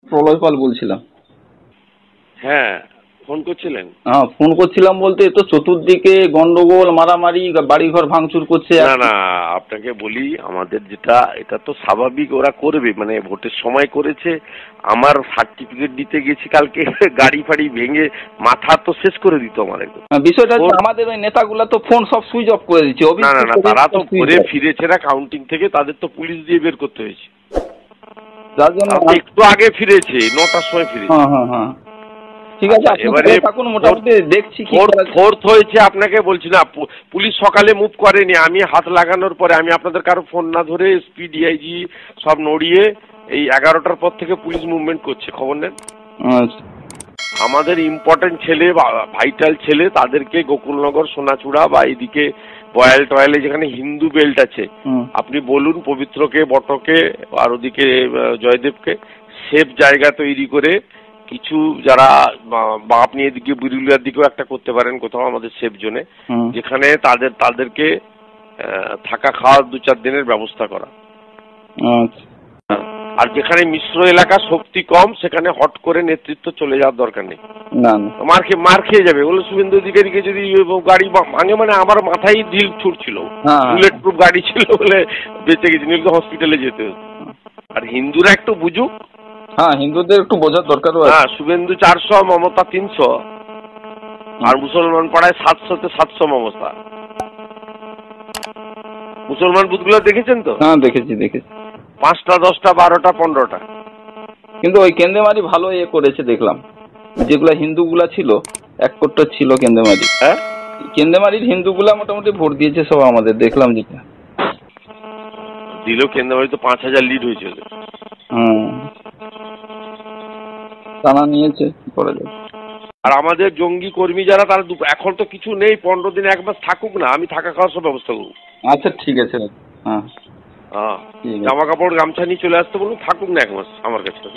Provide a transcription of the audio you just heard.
প্রলয় পাল বলছিলাম। হ্যাঁ, ফোন করছিলেন? হ্যাঁ, ফোন করছিলাম বলতে তো চতুর্দিকে গন্ডগোল, মারামারি, বাড়িঘর ভাঙচুর করছে। না না, আপনাকে বলি, আমাদের যেটা এটা তো স্বাভাবিক, ওরা করবে, মানে ভোটের সময় করেছে। আমার সার্টিফিকেট দিতে গেছি কালকে, গাড়ি ফাড়ি ভেঙে মাথা তো শেষ করে দিত আমার একদম। বিষয়টা হচ্ছে আমাদের ওই নেতাগুলা তো ফোন সব সুইচ অফ করে দিচ্ছে। না না না, তারা তো ঘুরে ফিরেছে না কাউন্টিং থেকে, তাদের তো পুলিশ দিয়ে বের করতে হয়েছে। যার জন্য একটু আগে ফিরেছে, 9টার সময় ফিরেছে। হ্যাঁ হ্যাঁ হ্যাঁ, ঠিক আছে, এবারে থাকুন, মোটামুটি দেখছি। ফোর্থ হয়েছে, আপনাকে বলছি না, পুলিশ সকালে মুভ করেনি, আমি হাত লাগানোর পরে, আমি আপনাদের কারো ফোন না ধরে এসপি ডিআইজি সব নড়িয়ে এই 11টার পর থেকে পুলিশ মুভমেন্ট করছে, খবর নেন। আমাদের ইম্পর্টেন্ট ছেলে, ভাইটাল ছেলে, তাদেরকে গোকুলনগর, সোনাচূড়া বা এদিকে বয়াল টয়ালে যেখানে হিন্দু বেল্ট আছে, আপনি বলুন পবিত্রকে, বটকে আর ওদিকে জয়দেবকে সেফ জায়গা তৈরি করে কিছু, যারা বা আপনি এদিকে বিরুলিয়ার দিকেও একটা করতে পারেন কোথাও আমাদের সেফ জোনে, যেখানে তাদেরকে থাকা খাওয়ার 2-4 দিনের ব্যবস্থা করা। আর যেখানে মিশ্র এলাকা, শক্তি কম, সেখানে হট করে নেতৃত্ব চলে যাওয়ার দরকার নেই। মার খেয়ে যাবে। বলে শুভেন্দু অধিকারীকে যদি গাড়ি ভাঙে, মানে আমার মাথায় ঢিল ছুটছিল, বুলেট প্রুফ গাড়ি ছিল বলে বেঁচে গেছি, নিলে হসপিটালে যেতে হতো। আর হিন্দুরা একটু বুঝুক। হ্যাঁ, হিন্দুদের একটু বোঝার দরকার। হ্যাঁ, শুভেন্দু 400, মমতা 300, আর মুসলমান পাড়ায় 700-তে 700 মমতা। মুসলমান বুথগুলো দেখেছেন তো? হ্যাঁ, দেখেছি। 5টা, 10টা, 12টা, 15টা। কিন্তু ওই কেন্দ্রেমারি ভালো করেছে দেখলাম। যেগুলা হিন্দুগুলা ছিল, এক কোটটা ছিল কেন্দ্রেমারি। হ্যাঁ, কেন্দ্রেমারির হিন্দুগুলা মোটামুটি ভোট দিয়েছে সব আমাদের, দেখলাম যেটা দিল। কেন্দ্রেমারি তো 5000 লিড হয়েছে। টানা নিয়েছে, কি করা যাবে। আর আমাদের জঙ্গি কর্মী যারা, তারা এখন তো কিছু নেই, 15 দিন 1 মাস থাকুক না, আমি থাকা খাওয়ার সব ব্যবস্থা করবো। আচ্ছা, ঠিক আছে। হ্যাঁ, জামা কাপড় গামছা নিয়ে চলে আসতে বলুন, থাকুক না 1 মাস আমার কাছে।